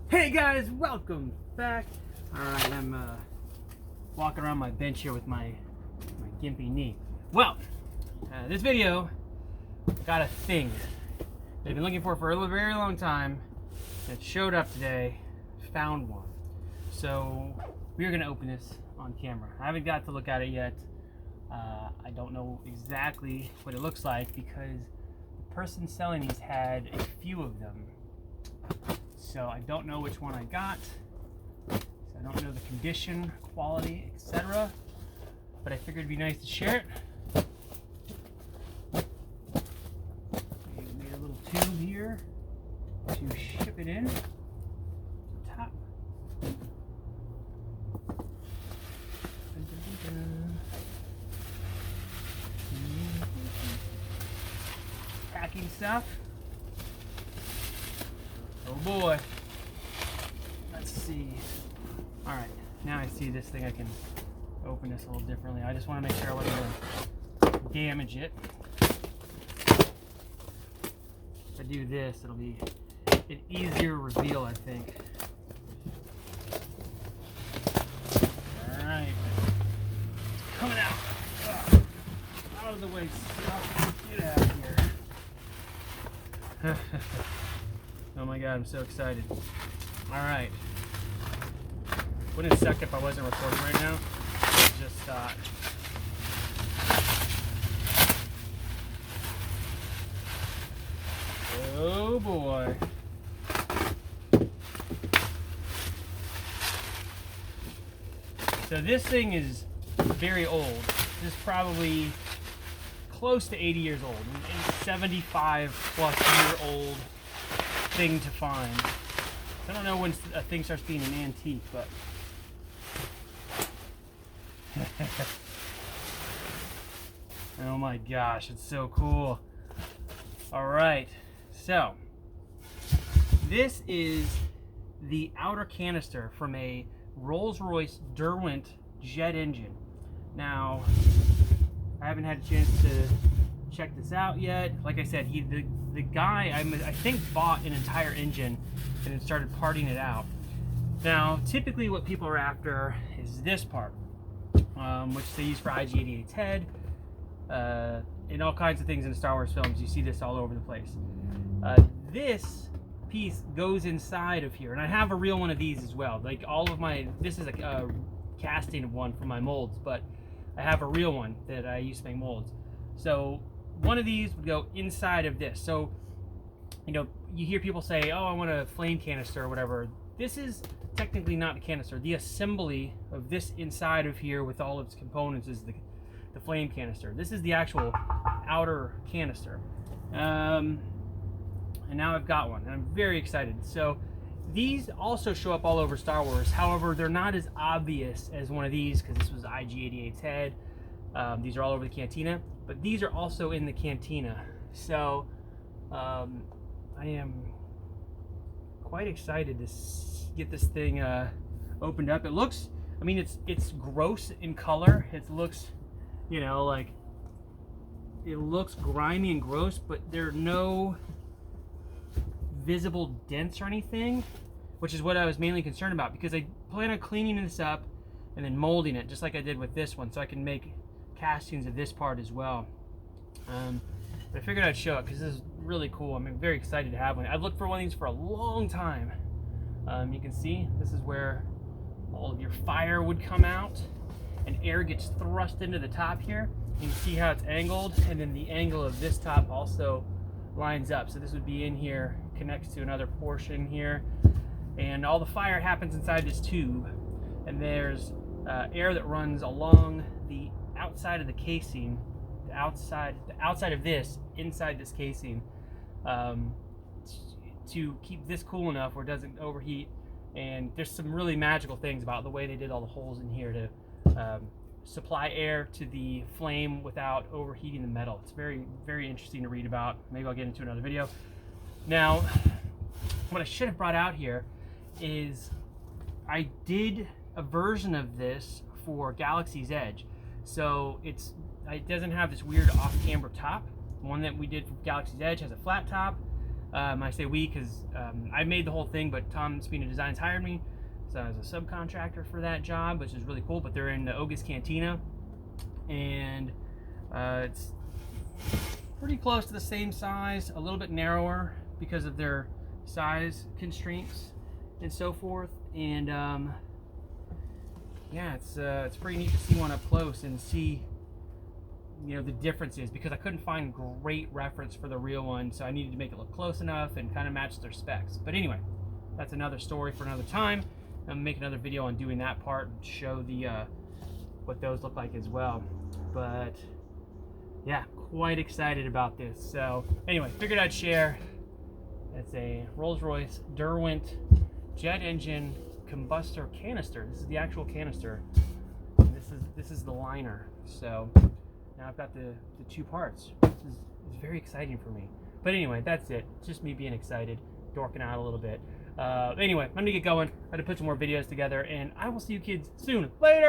Hey guys, welcome back. Alright, I'm walking around my bench here with my gimpy knee. Well, this video got a thing that I've been looking for a very long time. It showed up today, found one. So we're going to open this on camera. I haven't got to look at it yet. I don't know exactly what it looks like because the person selling these had a few of them. So I don't know which one I got. So I don't know the condition, quality, etc. But I figured it'd be nice to share it. We made a little tube here to ship it in. Top. Packing stuff. Oh boy. Let's see. Alright, now I see this thing. I can open this a little differently. I just want to make sure I wasn't going to damage it. If I do this, it'll be an easier reveal, I think. Alright. It's coming out. Ugh. Out of the way, stuff. Get out of here. Oh my god, I'm so excited. Alright. Wouldn't it suck if I wasn't recording right now? I just thought. Oh boy. So this thing is very old. This is probably close to 80 years old. And 75 plus year old thing to find. I don't know when a thing starts being an antique, but oh my gosh, it's so cool. Alright, so this is the outer canister from a Rolls-Royce Derwent jet engine. Now, I haven't had a chance to check this out yet. Like I said, the guy I think bought an entire engine and then started parting it out. Now, typically what people are after is this part, which they use for IG-88's head, in all kinds of things in Star Wars films. You see this all over the place. This piece goes inside of here, and I have a real one of these as well. Like all of my, this is a casting of one for my molds, but I have a real one that I use to make molds. So one of these would go inside of this. So, you know, you hear people say, oh, I want a flame canister or whatever. This is technically not the canister. The assembly of this inside of here with all of its components is the flame canister. This is the actual outer canister. And now I've got one, and I'm very excited. So these also show up all over Star Wars. However, they're not as obvious as one of these because this was IG-88's head. These are all over the cantina, but these are also in the cantina. So I am quite excited to get this thing opened up. It looks, I mean, it's gross in color. It looks, you know, like it looks grimy and gross, but there are no visible dents or anything, which is what I was mainly concerned about, because I plan on cleaning this up and then molding it just like I did with this one, so I can make castings of this part as well. But I figured I'd show it because this is really cool. I'm very excited to have one. I've looked for one of these for a long time. You can see this is where all of your fire would come out and air gets thrust into the top here. You can see how it's angled, and then the angle of this top also lines up. So this would be in here, connects to another portion here, and all the fire happens inside this tube, and there's air that runs along the outside of the casing, the outside of this, inside this casing, to keep this cool enough where it doesn't overheat. And there's some really magical things about the way they did all the holes in here to supply air to the flame without overheating the metal. It's very, very interesting to read about. Maybe I'll get into another video. Now, what I should have brought out here is I did a version of this for Galaxy's Edge. So it doesn't have this weird off-camber top. The one that we did for Galaxy's Edge has a flat top. I say we because I made the whole thing, but Tom Spina Designs hired me, so I was a subcontractor for that job, which is really cool. But they're in the Ogus Cantina, and it's pretty close to the same size, a little bit narrower because of their size constraints and so forth. And yeah, it's pretty neat to see one up close and see, you know, the differences, because I couldn't find great reference for the real one, so I needed to make it look close enough and kind of match their specs. But anyway, that's another story for another time. I'm gonna make another video on doing that part and show the what those look like as well. But yeah, quite excited about this. So anyway, figured I'd share. It's a Rolls-Royce Derwent jet engine combustor canister. This is the actual canister. This is the liner. So now I've got the two parts. It's very exciting for me. But anyway, that's it. Just me being excited, dorking out a little bit. Anyway, I'm gonna get going. I had to put some more videos together, and I will see you kids soon. Later!